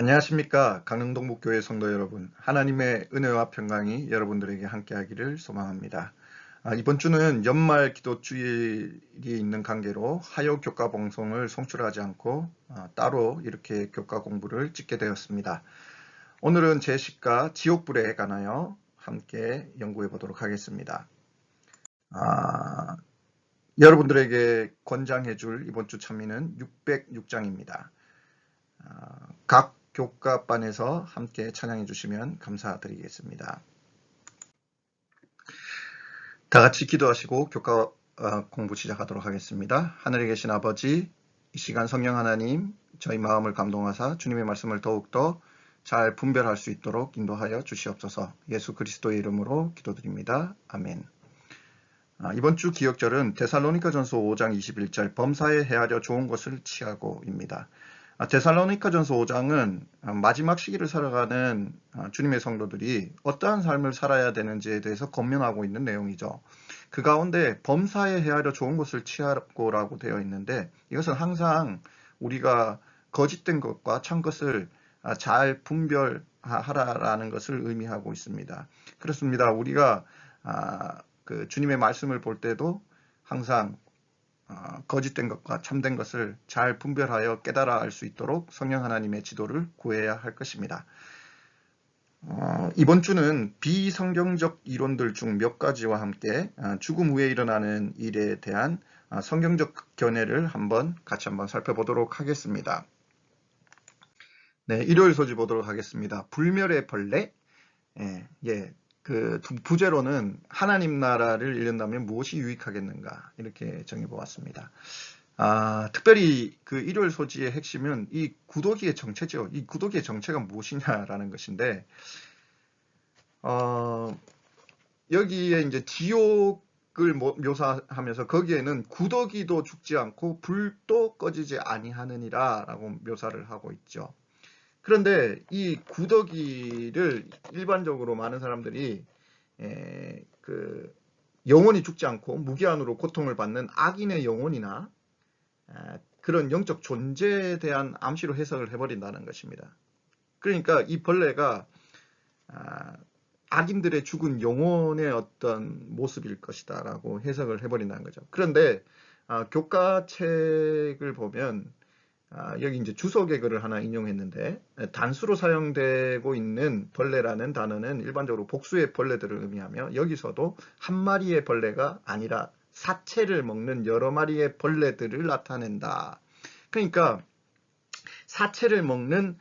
안녕하십니까. 강릉동북교회 성도 여러분. 하나님의 은혜와 평강이 여러분들에게 함께하기를 소망합니다. 이번 주는 연말 기도주일이 있는 관계로 화요 교과 방송을 송출하지 않고 따로 이렇게 교과 공부를 찍게 되었습니다. 오늘은 제시카 지옥불에 관하여 함께 연구해 보도록 하겠습니다. 여러분들에게 권장해 줄 이번 주 찬미는 606장입니다. 각 교과반에서 함께 찬양해 주시면 감사드리겠습니다. 다 같이 기도하시고 교과 공부 시작하도록 하겠습니다. 하늘에 계신 아버지, 이 시간 성령 하나님, 저희 마음을 감동하사 주님의 말씀을 더욱더 잘 분별할 수 있도록 인도하여 주시옵소서. 예수 그리스도의 이름으로 기도드립니다. 아멘. 이번 주 기억절은 데살로니가전서 5장 21절 범사에 헤아려 좋은 것을 취하고입니다. 데살로니가전서 5장은 마지막 시기를 살아가는 주님의 성도들이 어떠한 삶을 살아야 되는지에 대해서 권면하고 있는 내용이죠. 그 가운데 범사에 헤아려 좋은 것을 취하고라고 되어 있는데 이것은 항상 우리가 거짓된 것과 참 것을 잘 분별하라라는 것을 의미하고 있습니다. 그렇습니다. 우리가 그 주님의 말씀을 볼 때도 항상 거짓된 것과 참된 것을 잘 분별하여 깨달아 알 수 있도록 성령 하나님의 지도를 구해야 할 것입니다. 이번 주는 비성경적 이론들 중 몇 가지와 함께 죽음 후에 일어나는 일에 대한 성경적 견해를 같이 한번 살펴보도록 하겠습니다. 네, 일요일 소지 보도록 하겠습니다. 불멸의 벌레. 그 부제로는 하나님 나라를 이룬다면 무엇이 유익하겠는가 이렇게 정해보았습니다. 특별히 그 일요일 소지의 핵심은 이 구더기의 정체죠. 이 구더기의 정체가 무엇이냐라는 것인데 여기에 이제 지옥을 묘사하면서 거기에는 구더기도 죽지 않고 불도 꺼지지 아니하느니라라고 묘사를 하고 있죠. 그런데 이 구더기를 일반적으로 많은 사람들이 그 영혼이 죽지 않고 무기한으로 고통을 받는 악인의 영혼이나 그런 영적 존재에 대한 암시로 해석을 해버린다는 것입니다. 그러니까 이 벌레가 악인들의 죽은 영혼의 어떤 모습일 것이다 라고 해석을 해버린다는 거죠. 그런데 교과책을 보면 여기 이제 주석의 글을 하나 인용했는데 단수로 사용되고 있는 벌레라는 단어는 일반적으로 복수의 벌레들을 의미하며 여기서도 한 마리의 벌레가 아니라 사체를 먹는 여러 마리의 벌레들을 나타낸다. 그러니까 사체를 먹는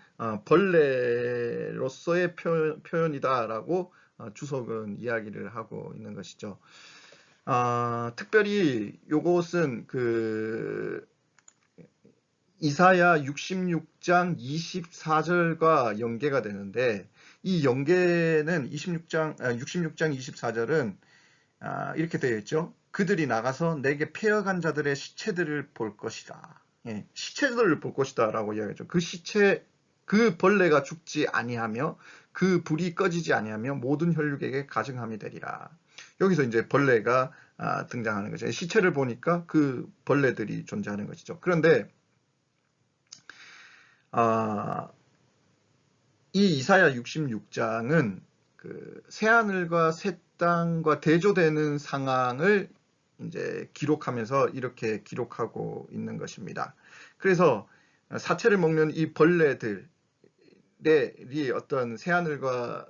벌레로서의 표현이다라고 주석은 이야기를 하고 있는 것이죠. 특별히 이것은 그 이사야 66장 24절과 연계가 되는데 이 연계는 66장 24절은 이렇게 되어 있죠. 그들이 나가서 내게 패역한 자들의 시체들을 볼 것이다. 시체들을 볼 것이다 라고 이야기하죠. 그 시체, 그 벌레가 죽지 아니하며 그 불이 꺼지지 아니하며 모든 혈육에게 가증함이 되리라. 여기서 이제 벌레가 등장하는 거죠. 시체를 보니까 그 벌레들이 존재하는 것이죠. 그런데 이 이사야 66장은 그 새하늘과 새 땅과 대조되는 상황을 이제 기록하면서 이렇게 기록하고 있는 것입니다. 그래서 사체를 먹는 이 벌레들이 어떤 새하늘과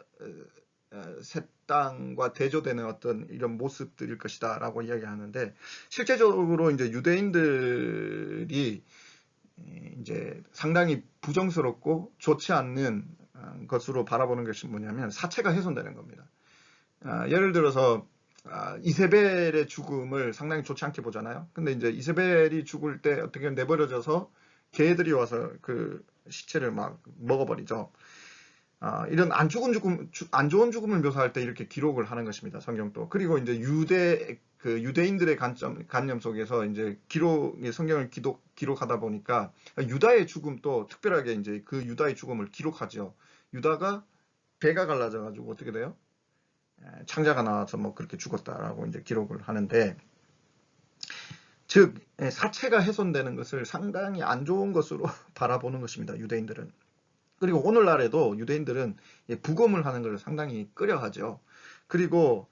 새 땅과 대조되는 어떤 이런 모습들일 것이다 라고 이야기하는데 실제적으로 이제 유대인들이 이제 상당히 부정스럽고 좋지 않는 것으로 바라보는 것이 뭐냐면 사체가 훼손되는 겁니다. 예를 들어서 이세벨의 죽음을 상당히 좋지 않게 보잖아요. 근데 이제 이세벨이 죽을 때 어떻게 내버려져서 개들이 와서 그 시체를 막 먹어버리죠. 이런 안 좋은 죽음을 묘사할 때 이렇게 기록을 하는 것입니다. 성경도. 그리고 이제 유대인들의 관념 속에서 이제 성경을 기록하다 보니까 유다의 죽음도 특별하게 이제 그 유다의 죽음을 기록하죠. 유다가 배가 갈라져 가지고 어떻게 돼요? 창자가 나와서 뭐 그렇게 죽었다라고 이제 기록을 하는데, 즉 사체가 훼손되는 것을 상당히 안 좋은 것으로 바라보는 것입니다. 유대인들은. 그리고 오늘날에도 유대인들은 부검을 하는 것을 상당히 꺼려하죠. 그리고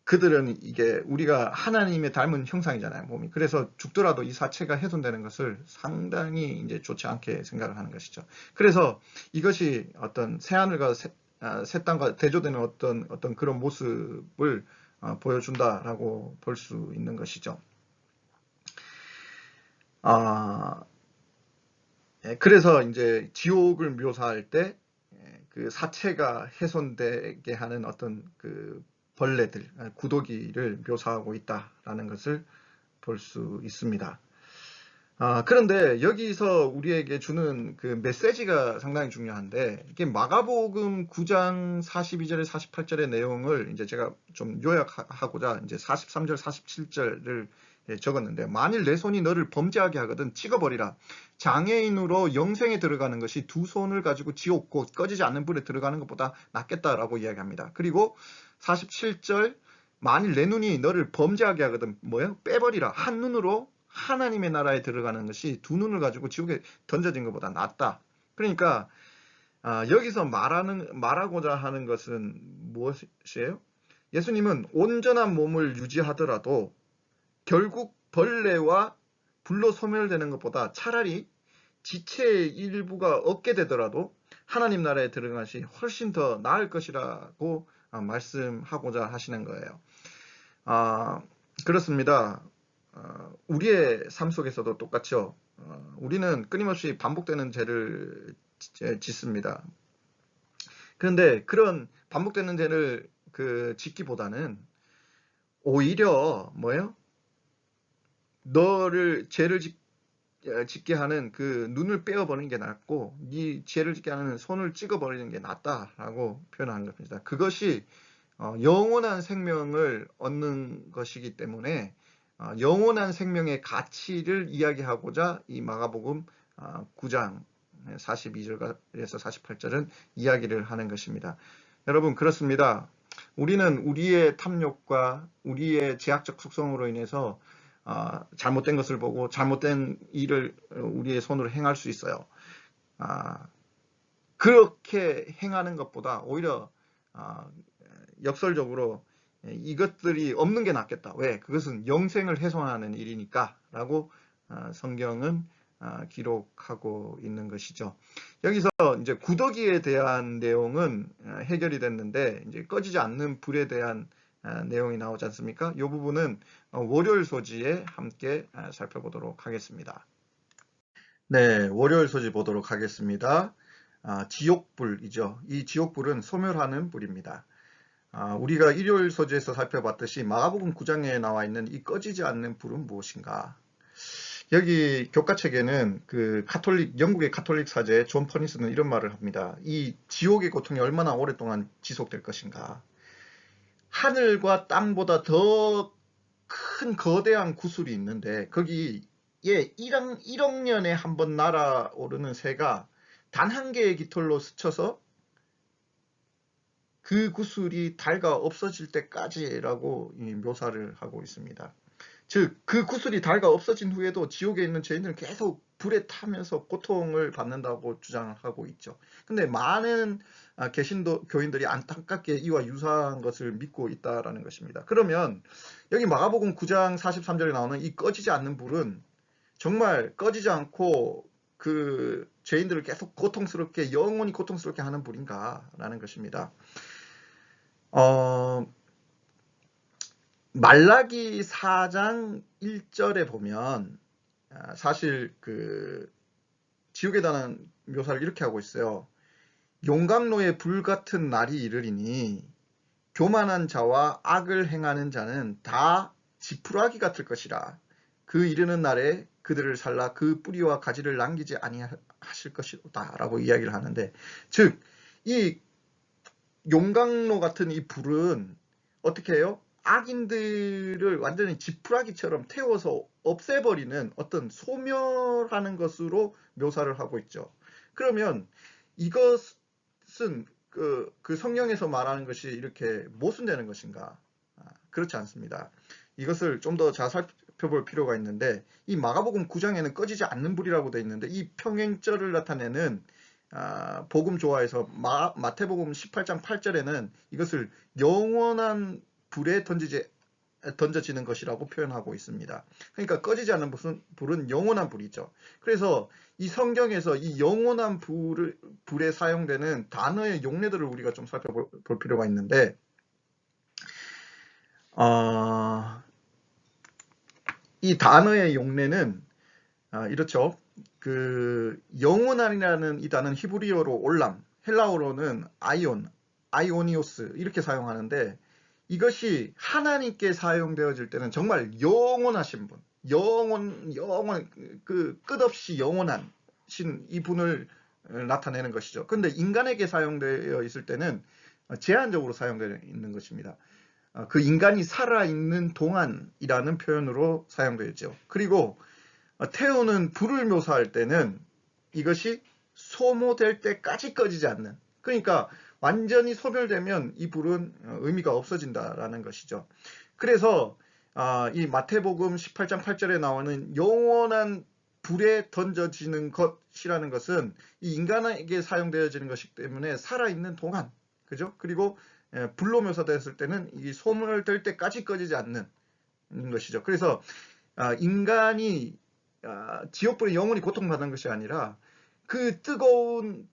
그들은 이게 우리가 하나님의 닮은 형상이잖아요, 몸이. 그래서 죽더라도 이 사체가 훼손되는 것을 상당히 이제 좋지 않게 생각을 하는 것이죠. 그래서 이것이 어떤 새하늘과 새 땅과 대조되는 어떤 그런 모습을 보여준다라고 볼 수 있는 것이죠. 그래서 이제 지옥을 묘사할 때 그 사체가 훼손되게 하는 어떤 그 벌레들, 구더기를 묘사하고 있다라는 것을 볼 수 있습니다. 그런데 여기서 우리에게 주는 그 메시지가 상당히 중요한데, 이게 마가복음 9장 42절에 48절의 내용을 이제 제가 좀 요약하고자 이제 43절, 47절을 적었는데, 만일 내 손이 너를 범죄하게 하거든 찍어버리라. 장애인으로 영생에 들어가는 것이 두 손을 가지고 지옥 곧 꺼지지 않는 불에 들어가는 것보다 낫겠다라고 이야기합니다. 그리고 47절, 만일 내 눈이 너를 범죄하게 하거든 뭐예요? 빼버리라. 한 눈으로 하나님의 나라에 들어가는 것이 두 눈을 가지고 지옥에 던져진 것보다 낫다. 그러니까 여기서 말하고자 하는 것은 무엇이에요? 예수님은 온전한 몸을 유지하더라도 결국 벌레와 불로 소멸되는 것보다 차라리 지체의 일부가 없게 되더라도 하나님 나라에 들어가는 것이 훨씬 더 나을 것이라고 말씀하고자 하시는 거예요. 그렇습니다. 우리의 삶 속에서도 똑같죠. 우리는 끊임없이 반복되는 죄를 짓습니다. 그런데 그런 반복되는 죄를 짓기보다는 오히려 뭐예요? 너를 죄를 짓게 하는 그 눈을 빼어버리는 게 낫고 네 죄를 짓게 하는 손을 찍어버리는 게 낫다라고 표현하는 겁니다. 그것이 영원한 생명을 얻는 것이기 때문에 영원한 생명의 가치를 이야기하고자 이 마가복음 9장 42절에서 48절은 이야기를 하는 것입니다. 여러분 그렇습니다. 우리는 우리의 탐욕과 우리의 제약적 속성으로 인해서 잘못된 것을 보고 잘못된 일을 우리의 손으로 행할 수 있어요. 그렇게 행하는 것보다 오히려 역설적으로 이것들이 없는 게 낫겠다. 왜? 그것은 영생을 훼손하는 일이니까 라고 성경은 기록하고 있는 것이죠. 여기서 이제 구더기에 대한 내용은 해결이 됐는데 이제 꺼지지 않는 불에 대한 내용이 나오지 않습니까? 이 부분은 월요일 소지에 함께 살펴보도록 하겠습니다. 네, 월요일 소지 보도록 하겠습니다. 지옥불이죠. 이 지옥불은 소멸하는 불입니다. 우리가 일요일 소지에서 살펴봤듯이 마가복음 9장에 나와 있는 이 꺼지지 않는 불은 무엇인가? 여기 교과책에는 영국의 카톨릭 사제 존 퍼니스는 이런 말을 합니다. 이 지옥의 고통이 얼마나 오랫동안 지속될 것인가? 하늘과 땅보다 더 큰 거대한 구슬이 있는데 거기에 1억 년에 한 번 날아오르는 새가 단 한 개의 깃털로 스쳐서 그 구슬이 닳아 없어질 때까지라고 묘사를 하고 있습니다. 즉, 그 구슬이 닳아 없어진 후에도 지옥에 있는 죄인들은 계속 불에 타면서 고통을 받는다고 주장을 하고 있죠. 근데 많은 개신도 교인들이 안타깝게 이와 유사한 것을 믿고 있다라는 것입니다. 그러면 여기 마가복음 9장 43절에 나오는 이 꺼지지 않는 불은 정말 꺼지지 않고 그 죄인들을 계속 고통스럽게 영원히 고통스럽게 하는 불인가 라는 것입니다. 말라기 4장 1절에 보면 사실 지옥에 대한 묘사를 이렇게 하고 있어요. 용광로의 불같은 날이 이르리니 교만한 자와 악을 행하는 자는 다 지푸라기 같을 것이라. 그 이르는 날에 그들을 살라 그 뿌리와 가지를 남기지 아니하실 것이다 라고 이야기를 하는데, 즉 이 용광로 같은 이 불은 어떻게 해요? 악인들을 완전히 지푸라기처럼 태워서 없애버리는 어떤 소멸하는 것으로 묘사를 하고 있죠. 그러면 이것은 그 성경에서 말하는 것이 이렇게 모순되는 것인가? 그렇지 않습니다. 이것을 좀 더 살펴볼 필요가 있는데, 이 마가복음 9장에는 꺼지지 않는 불이라고 되어 있는데, 이 평행절을 나타내는 복음 조화에서 마태복음 18장 8절에는 이것을 영원한 불에 던져지는 것이라고 표현하고 있습니다. 그러니까 꺼지지 않는 불은 영원한 불이죠. 그래서 이 성경에서 이 영원한 불에 사용되는 단어의 용례들을 우리가 좀 살펴볼 필요가 있는데, 이 단어의 용례는 이렇죠. 그 영원한이라는 이 단어는 히브리어로 올람, 헬라어로는 아이오니오스 이렇게 사용하는데, 이것이 하나님께 사용되어질 때는 정말 영원하신 분, 그 끝없이 영원하신 이 분을 나타내는 것이죠. 그런데 인간에게 사용되어 있을 때는 제한적으로 사용되어 있는 것입니다. 그 인간이 살아있는 동안이라는 표현으로 사용되죠. 그리고 태우는 불을 묘사할 때는 이것이 소모될 때까지 꺼지지 않는, 그러니까 완전히 소멸되면 이 불은 의미가 없어진다라는 것이죠. 그래서 이 마태복음 18장 8절에 나오는 영원한 불에 던져지는 것이라는 것은 이 인간에게 사용되어지는 것이기 때문에 살아있는 동안, 그죠? 그리고 불로 묘사되었을 때는 이 소멸될 때까지 꺼지지 않는 것이죠. 그래서 인간이 지옥불에 영원히 고통받는 것이 아니라 그 뜨거운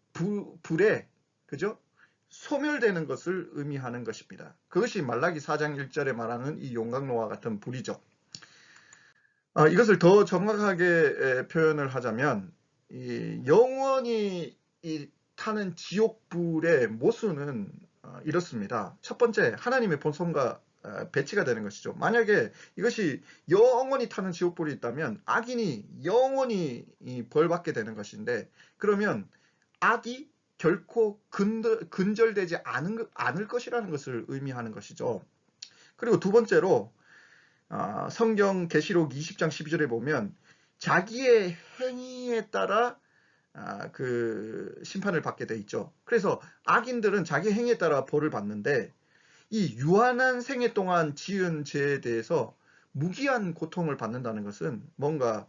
불에, 그죠? 소멸되는 것을 의미하는 것입니다. 그것이 말라기 4장 1절에 말하는 이 용광로와 같은 불이죠. 이것을 더 정확하게 표현을 하자면, 이 영원히 타는 지옥불의 모순은 이렇습니다. 첫 번째, 하나님의 본성과 배치가 되는 것이죠. 만약에 이것이 영원히 타는 지옥불이 있다면 악인이 영원히 벌받게 되는 것인데, 그러면 악이 결코 근절되지 않을 것이라는 것을 의미하는 것이죠. 그리고 두 번째로 성경 계시록 20장 12절에 보면 자기의 행위에 따라 그 심판을 받게 돼 있죠. 그래서 악인들은 자기 행위에 따라 벌을 받는데, 이 유한한 생애 동안 지은 죄에 대해서 무기한 고통을 받는다는 것은 뭔가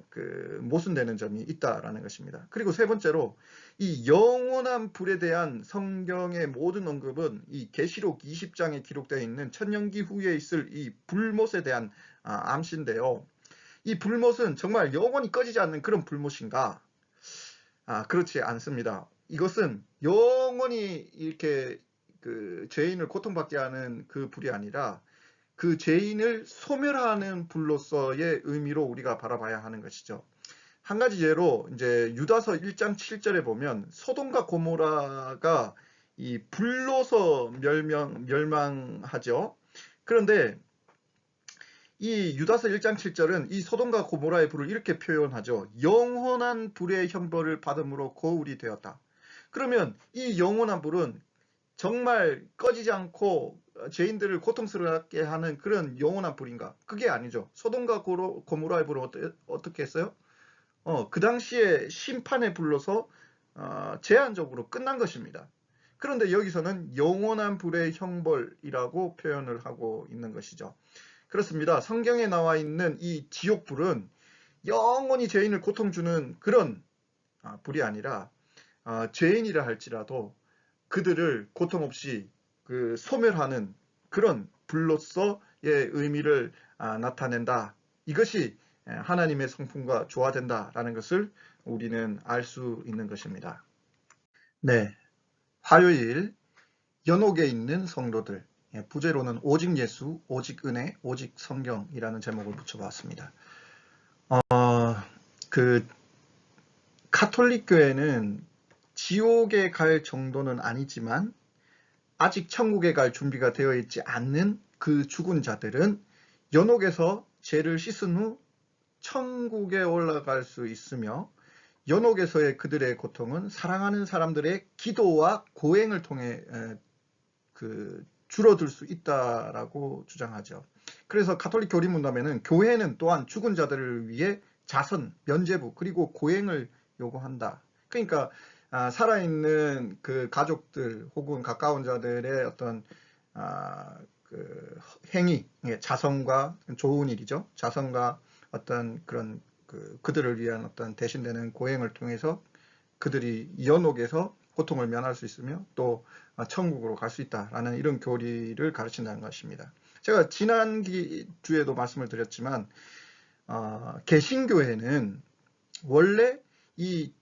그 모순되는 점이 있다라는 것입니다. 그리고 세 번째로 이 영원한 불에 대한 성경의 모든 언급은 이 계시록 20장에 기록되어 있는 천년기 후에 있을 이 불못에 대한 암시인데요. 이 불못은 정말 영원히 꺼지지 않는 그런 불못인가? 그렇지 않습니다. 이것은 영원히 이렇게 그 죄인을 고통받게 하는 그 불이 아니라 그 죄인을 소멸하는 불로서의 의미로 우리가 바라봐야 하는 것이죠. 한 가지 예로 이제 유다서 1장 7절에 보면 소돔과 고모라가 이 불로서 멸망하죠. 그런데 이 유다서 1장 7절은 이 소돔과 고모라의 불을 이렇게 표현하죠. 영원한 불의 형벌을 받음으로 거울이 되었다. 그러면 이 영원한 불은 정말 꺼지지 않고 죄인들을 고통스럽게 하는 그런 영원한 불인가? 그게 아니죠. 소돔과 고모라의 불은 어떻게 했어요? 그 당시에 심판의 불로서 제한적으로 끝난 것입니다. 그런데 여기서는 영원한 불의 형벌이라고 표현을 하고 있는 것이죠. 그렇습니다. 성경에 나와 있는 이 지옥불은 영원히 죄인을 고통 주는 그런 불이 아니라 죄인이라 할지라도 그들을 고통 없이 그 소멸하는 그런 불로서의 의미를 나타낸다. 이것이 하나님의 성품과 조화된다라는 것을 우리는 알 수 있는 것입니다. 네, 화요일 연옥에 있는 성도들, 부제로는 오직 예수, 오직 은혜, 오직 성경이라는 제목을 붙여봤습니다. 그 가톨릭 교회는 지옥에 갈 정도는 아니지만 아직 천국에 갈 준비가 되어 있지 않는 그 죽은 자들은 연옥에서 죄를 씻은 후 천국에 올라갈 수 있으며, 연옥에서의 그들의 고통은 사랑하는 사람들의 기도와 고행을 통해 줄어들 수 있다라고 주장하죠. 그래서 가톨릭 교리 문답에는 교회는 또한 죽은 자들을 위해 자선, 면죄부, 그리고 고행을 요구한다. 그러니까 살아있는 그 가족들 혹은 가까운 자들의 어떤 그 행위, 자성과 좋은 일이죠. 자성과 어떤 그런 그들을 위한 어떤 대신되는 고행을 통해서 그들이 연옥에서 고통을 면할 수 있으며 또 천국으로 갈 수 있다라는 이런 교리를 가르친다는 것입니다. 제가 지난 주에도 말씀을 드렸지만 개신교회는 원래 이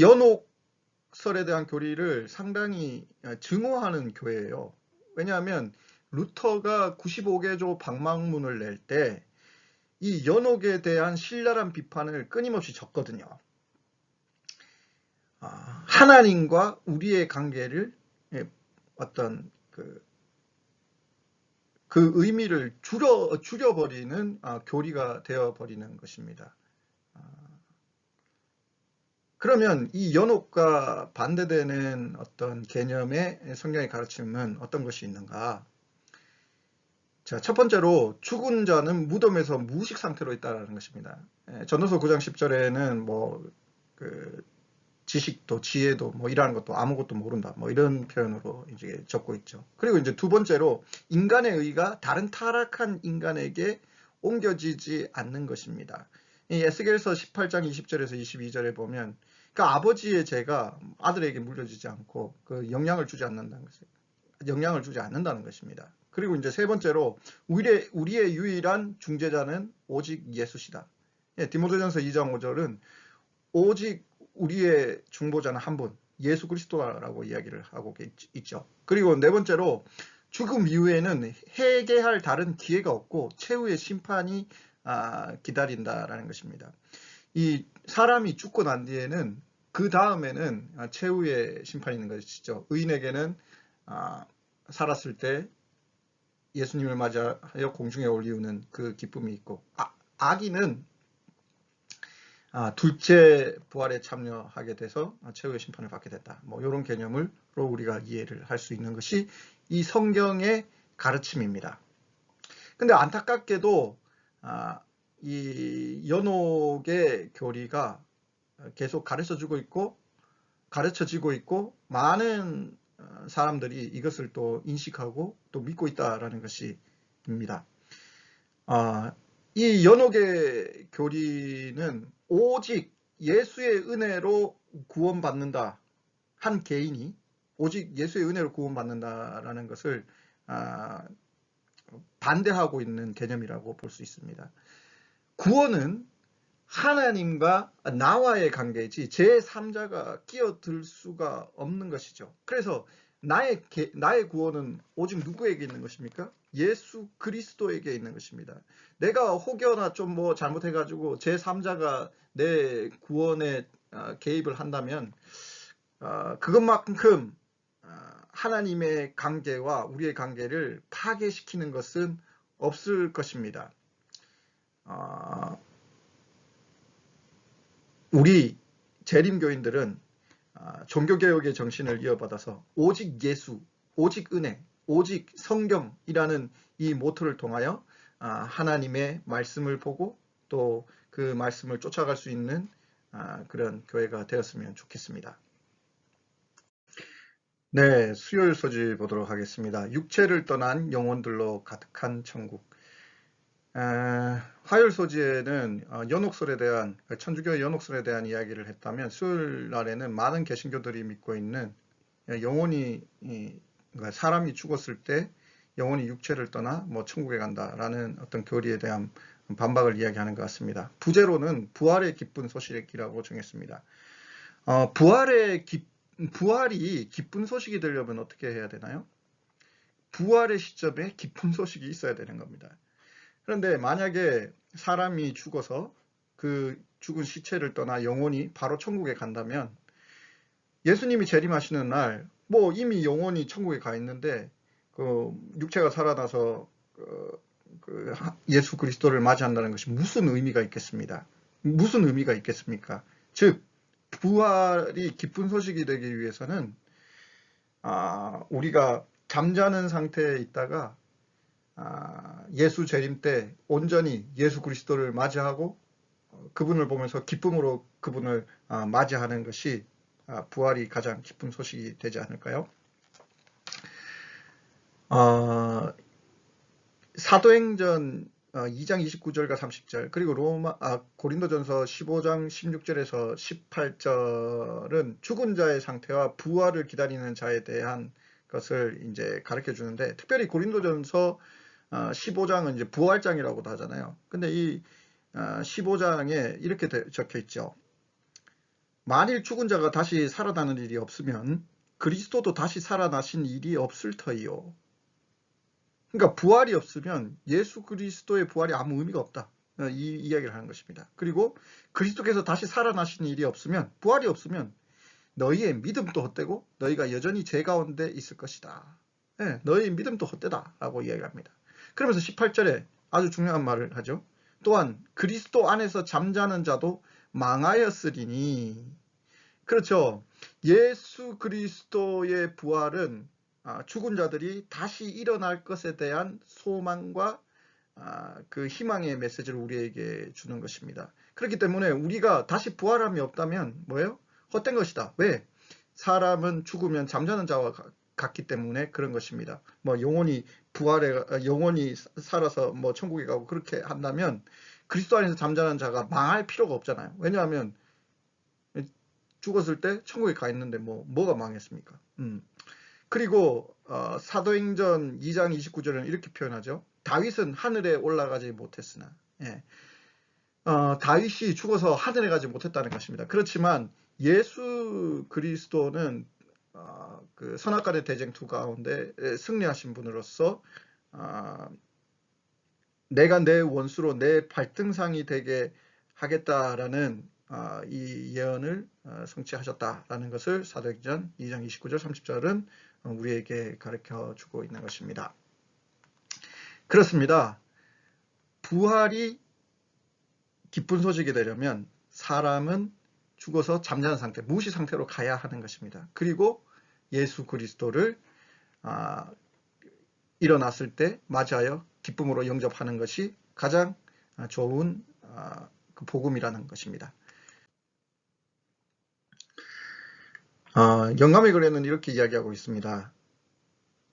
연옥설에 대한 교리를 상당히 증오하는 교회예요. 왜냐하면 루터가 95개조 방망문을 낼 때 이 연옥에 대한 신랄한 비판을 끊임없이 적거든요. 하나님과 우리의 관계를 어떤 그 의미를 줄여버리는 교리가 되어버리는 것입니다. 그러면 이 연옥과 반대되는 어떤 개념의 성경의 가르침은 어떤 것이 있는가? 자, 첫 번째로 죽은 자는 무덤에서 무식 상태로 있다는 것입니다. 전도서 9장 10절에는 지식도 지혜도 이러한 것도 아무것도 모른다 이런 표현으로 이제 적고 있죠. 그리고 이제 두 번째로 인간의 의가 다른 타락한 인간에게 옮겨지지 않는 것입니다. 이 에스겔서 18장 20절에서 22절에 보면 아버지의 죄가 아들에게 물려지지 않고 영향을 주지 않는다는 것입니다. 그리고 이제 세 번째로 우리의 유일한 중재자는 오직 예수시다. 디모데전서 2장 5절은 오직 우리의 중보자는 한 분, 예수 그리스도라고 이야기를 하고 있죠. 그리고 네 번째로 죽음 이후에는 회개할 다른 기회가 없고 최후의 심판이 기다린다라는 것입니다. 이 사람이 죽고 난 뒤에는 그 다음에는 최후의 심판이 있는 것이죠. 의인에게는 살았을 때 예수님을 맞이하여 공중에 올리우는 그 기쁨이 있고 악인은 둘째 부활에 참여하게 돼서 최후의 심판을 받게 됐다. 이런 개념으로 우리가 이해를 할 수 있는 것이 이 성경의 가르침입니다. 근데 안타깝게도 이 연옥의 교리가 계속 가르쳐지고 있고 많은 사람들이 이것을 또 인식하고 또 믿고 있다라는 것입니다. 이 연옥의 교리는 오직 예수의 은혜로 구원받는다. 한 개인이 오직 예수의 은혜로 구원받는다라는 것을 반대하고 있는 개념이라고 볼 수 있습니다. 구원은 하나님과 나와의 관계이지 제3자가 끼어들 수가 없는 것이죠. 그래서 나의 구원은 오직 누구에게 있는 것입니까? 예수 그리스도에게 있는 것입니다. 내가 혹여나 좀 잘못해가지고 제3자가 내 구원에 개입을 한다면 그것만큼 하나님의 관계와 우리의 관계를 파괴시키는 것은 없을 것입니다. 우리 재림교인들은 종교개혁의 정신을 이어받아서 오직 예수, 오직 은혜, 오직 성경이라는 이 모토를 통하여 하나님의 말씀을 보고 또 그 말씀을 쫓아갈 수 있는 그런 교회가 되었으면 좋겠습니다. 네, 수요일 소지 보도록 하겠습니다. 육체를 떠난 영혼들로 가득한 천국. 화요일 소지에는 연옥설에 대한 천주교의 연옥설에 대한 이야기를 했다면 수요일 날에는 많은 개신교들이 믿고 있는 영혼이 사람이 죽었을 때 영혼이 육체를 떠나 천국에 간다라는 어떤 교리에 대한 반박을 이야기하는 것 같습니다. 부제로는 부활의 기쁜 소식이라고 정했습니다. 부활이 기쁜 소식이 되려면 어떻게 해야 되나요? 부활의 시점에 기쁜 소식이 있어야 되는 겁니다. 그런데 만약에 사람이 죽어서 그 죽은 시체를 떠나 영혼이 바로 천국에 간다면 예수님이 재림하시는 날 이미 영혼이 천국에 가 있는데 육체가 살아나서 예수 그리스도를 맞이한다는 것이 무슨 의미가 있겠습니까? 즉 부활이 기쁜 소식이 되기 위해서는 우리가 잠자는 상태에 있다가 예수 재림 때 온전히 예수 그리스도를 맞이하고 그분을 보면서 기쁨으로 그분을 맞이하는 것이 부활이 가장 기쁜 소식이 되지 않을까요? 어, 사도행전 2장 29절과 30절, 그리고 고린도전서 15장 16절에서 18절은 죽은 자의 상태와 부활을 기다리는 자에 대한 것을 이제 가르쳐 주는데, 특별히 고린도전서 15장은 이제 부활장이라고도 하잖아요. 근데 이 15장에 이렇게 적혀 있죠. 만일 죽은 자가 다시 살아나는 일이 없으면 그리스도도 다시 살아나신 일이 없을 터이요. 그러니까 부활이 없으면 예수 그리스도의 부활이 아무 의미가 없다. 이 이야기를 하는 것입니다. 그리고 그리스도께서 다시 살아나신 일이 없으면, 부활이 없으면 너희의 믿음도 헛되고 너희가 여전히 죄 가운데 있을 것이다. 네, 너희의 믿음도 헛되다 라고 이야기합니다. 그러면서 18절에 아주 중요한 말을 하죠. 또한 그리스도 안에서 잠자는 자도 망하였으리니. 그렇죠. 예수 그리스도의 부활은 죽은 자들이 다시 일어날 것에 대한 소망과 그 희망의 메시지를 우리에게 주는 것입니다. 그렇기 때문에 우리가 다시 부활함이 없다면 뭐예요? 헛된 것이다. 왜? 사람은 죽으면 잠자는 자와 같기 때문에 그런 것입니다. 뭐 영혼이 살아서 뭐 천국에 가고 그렇게 한다면 그리스도 안에서 잠자는 자가 망할 필요가 없잖아요. 왜냐하면 죽었을 때 천국에 가 있는데 뭐가 망했습니까? 그리고 사도행전 2장 29절은 이렇게 표현하죠. 다윗은 하늘에 올라가지 못했으나. 예. 다윗이 죽어서 하늘에 가지 못했다는 것입니다. 그렇지만 예수 그리스도는 그 선악간의 대쟁투 가운데 승리하신 분으로서 내가 내 원수로 내 발등상이 되게 하겠다라는 이 예언을 성취하셨다라는 것을 사도행전 2장 29절 30절은 우리에게 가르쳐 주고 있는 것입니다. 그렇습니다. 부활이 기쁜 소식이 되려면 사람은 죽어서 잠자는 상태, 무시 상태로 가야 하는 것입니다. 그리고 예수 그리스도를 일어났을 때 맞이하여 기쁨으로 영접하는 것이 가장 좋은 그 복음이라는 것입니다. 영감의 글에는 이렇게 이야기하고 있습니다.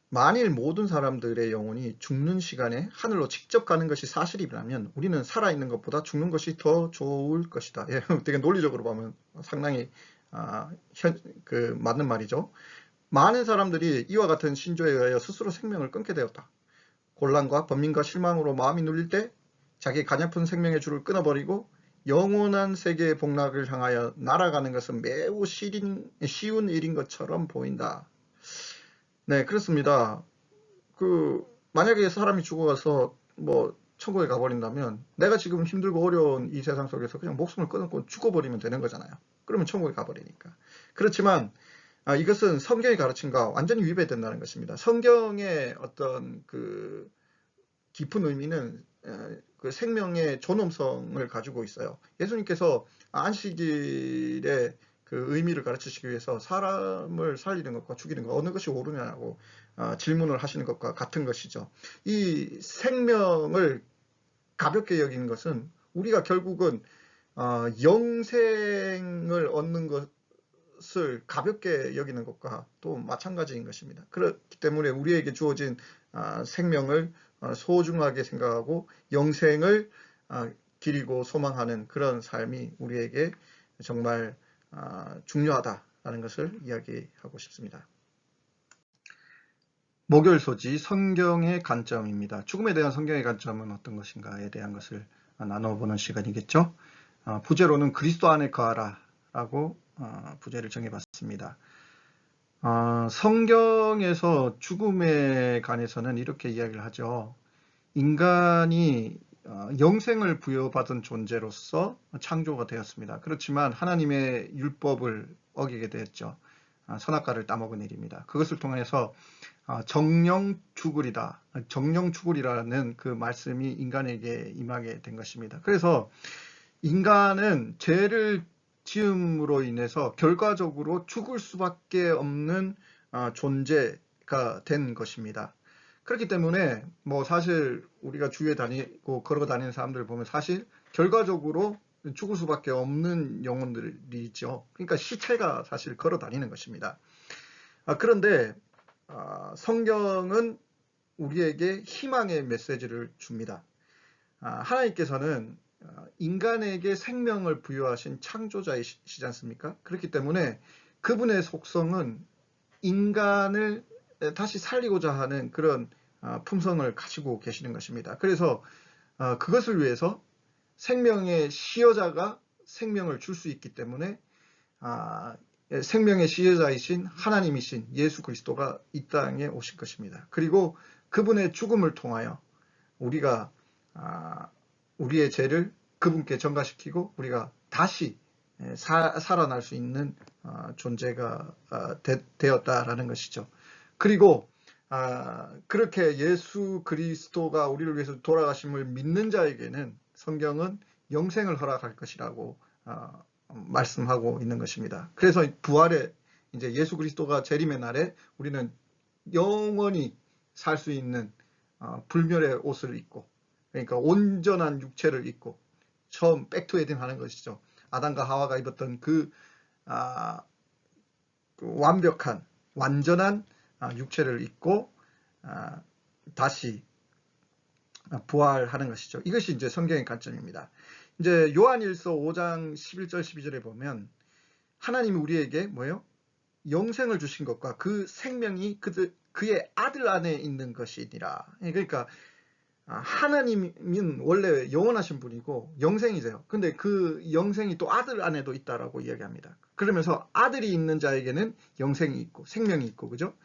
만일 모든 사람들의 영혼이 죽는 시간에 하늘로 직접 가는 것이 사실이라면 우리는 살아있는 것보다 죽는 것이 더 좋을 것이다. 예, 되게 논리적으로 보면 상당히 맞는 말이죠. 많은 사람들이 이와 같은 신조에 의하여 스스로 생명을 끊게 되었다. 곤란과 번민과 실망으로 마음이 눌릴 때 자기 가냘픈 생명의 줄을 끊어버리고 영원한 세계의 복락을 향하여 날아가는 것은 매우 쉬운 일인 것처럼 보인다. 네, 그렇습니다. 만약에 사람이 죽어가서 천국에 가버린다면 내가 지금 힘들고 어려운 이 세상 속에서 그냥 목숨을 끊고 죽어버리면 되는 거잖아요. 그러면 천국에 가버리니까. 그렇지만 이것은 성경의 가르침과 완전히 위배된다는 것입니다. 성경의 어떤 그 깊은 의미는 그 생명의 존엄성을 가지고 있어요. 예수님께서 안식일에 그 의미를 가르치시기 위해서 사람을 살리는 것과 죽이는 것 어느 것이 옳으냐고 질문을 하시는 것과 같은 것이죠. 이 생명을 가볍게 여기는 것은 우리가 결국은 영생을 얻는 것을 가볍게 여기는 것과 또 마찬가지인 것입니다. 그렇기 때문에 우리에게 주어진 생명을 소중하게 생각하고 영생을 기리고 소망하는 그런 삶이 우리에게 정말 중요하다라는 것을 이야기하고 싶습니다. 목요일 소지 성경의 관점입니다. 죽음에 대한 성경의 관점은 어떤 것인가에 대한 것을 나눠보는 시간이겠죠. 부제로는 그리스도 안에 거하라 라고 부제를 정해봤습니다. 성경에서 죽음에 관해서는 이렇게 이야기를 하죠. 인간이 영생을 부여받은 존재로서 창조가 되었습니다. 그렇지만 하나님의 율법을 어기게 되었죠. 선악과를 따먹은 일입니다. 그것을 통해서 정령 죽으리다, 정령 죽으리라는 그 말씀이 인간에게 임하게 된 것입니다. 그래서 인간은 죄를 지음으로 인해서 결과적으로 죽을 수밖에 없는 존재가 된 것입니다. 그렇기 때문에 사실 우리가 주위에 다니고 걸어 다니는 사람들을 보면 사실 결과적으로 죽을 수밖에 없는 영혼들이 있죠. 그러니까 시체가 사실 걸어 다니는 것입니다. 그런데 성경은 우리에게 희망의 메시지를 줍니다. 하나님께서는 인간에게 생명을 부여하신 창조자이시지 않습니까? 그렇기 때문에 그분의 속성은 인간을 다시 살리고자 하는 그런 품성을 가지고 계시는 것입니다. 그래서 그것을 위해서 생명의 시여자가 생명을 줄 수 있기 때문에 생명의 시여자이신 하나님이신 예수 그리스도가 이 땅에 오실 것입니다. 그리고 그분의 죽음을 통하여 우리가 우리의 죄를 그분께 전가시키고 우리가 다시 살아날 수 있는 존재가 되었다라는 것이죠. 그리고 그렇게 예수 그리스도가 우리를 위해서 돌아가심을 믿는 자에게는 성경은 영생을 허락할 것이라고 말씀하고 있는 것입니다. 그래서 부활에 이제 예수 그리스도가 재림의 날에 우리는 영원히 살 수 있는 불멸의 옷을 입고, 그러니까 온전한 육체를 입고, 처음 백투 에덴 하는 것이죠. 아담과 하와가 입었던 그 완벽한 완전한 육체를 입고 다시 부활하는 것이죠. 이것이 이제 성경의 관점입니다. 이제 요한일서 5장 11절 12절에 보면 하나님이 우리에게 뭐예요? 영생을 주신 것과 그 생명이 그의 아들 안에 있는 것이니라. 그러니까 하나님은 원래 영원하신 분이고 영생이세요. 근데 그 영생이 또 아들 안에도 있다라고 이야기합니다. 그러면서 아들이 있는 자에게는 영생이 있고 생명이 있고, 그죠?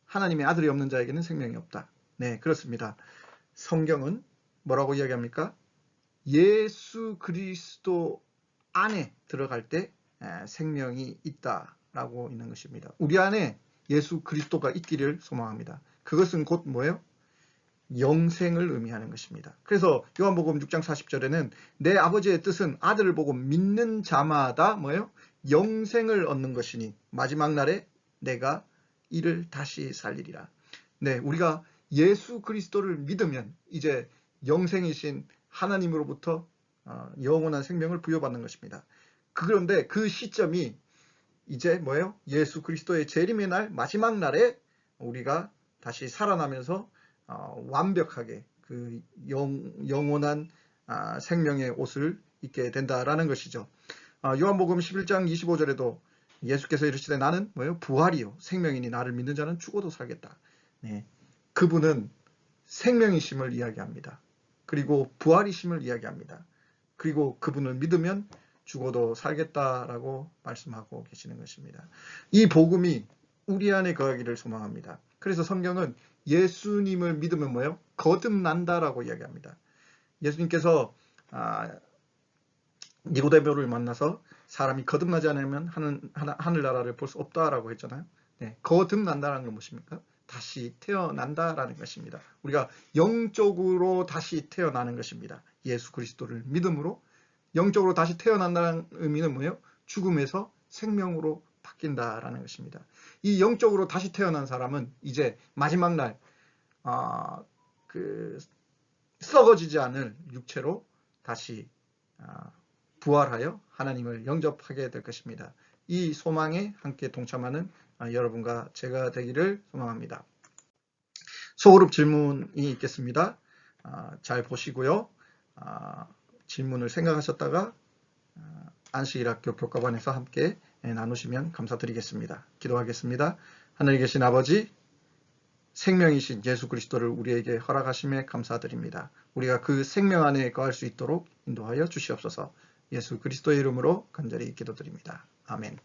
하나님의 아들이 없는 자에게는 생명이 없다. 네, 그렇습니다. 성경은 뭐라고 이야기합니까? 예수 그리스도 안에 들어갈 때 생명이 있다라고 있는 것입니다. 우리 안에 예수 그리스도가 있기를 소망합니다. 그것은 곧 뭐예요? 영생을 의미하는 것입니다. 그래서 요한복음 6장 40절에는 내 아버지의 뜻은 아들을 보고 믿는 자마다 뭐예요? 영생을 얻는 것이니 마지막 날에 내가 이를 다시 살리리라. 네, 우리가 예수 그리스도를 믿으면 이제 영생이신 하나님으로부터 영원한 생명을 부여받는 것입니다. 그런데 그 시점이 이제 뭐예요? 예수 그리스도의 재림의 날, 마지막 날에 우리가 다시 살아나면서 완벽하게 그 영원한 생명의 옷을 입게 된다라는 것이죠. 요한복음 11장 25절에도 예수께서 이르시되 나는 뭐예요? 부활이요 생명이니 나를 믿는 자는 죽어도 살겠다. 네, 그분은 생명이심을 이야기합니다. 그리고 부활이심을 이야기합니다. 그리고 그분을 믿으면 죽어도 살겠다라고 말씀하고 계시는 것입니다. 이 복음이 우리 안에 거하기를 소망합니다. 그래서 성경은 예수님을 믿으면 뭐예요? 거듭난다라고 이야기합니다. 예수님께서 니고데모를 만나서 사람이 거듭나지 않으면 하늘나라를 볼 수 없다라고 했잖아요. 네, 거듭난다라는 건 무엇입니까? 다시 태어난다라는 것입니다. 우리가 영적으로 다시 태어나는 것입니다. 예수 그리스도를 믿음으로 영적으로 다시 태어난다는 의미는 뭐예요? 죽음에서 생명으로 바뀐다라는 것입니다. 이 영적으로 다시 태어난 사람은 이제 마지막 날 썩어지지 않을 육체로 다시 부활하여 하나님을 영접하게 될 것입니다. 이 소망에 함께 동참하는 여러분과 제가 되기를 소망합니다. 소그룹 질문이 있겠습니다. 잘 보시고요. 질문을 생각하셨다가 안식일학교 교과반에서 함께 나누시면 감사드리겠습니다. 기도하겠습니다. 하늘에 계신 아버지, 생명이신 예수 그리스도를 우리에게 허락하심에 감사드립니다. 우리가 그 생명 안에 거할 수 있도록 인도하여 주시옵소서. 예수 그리스도의 이름으로 간절히 기도드립니다. 아멘.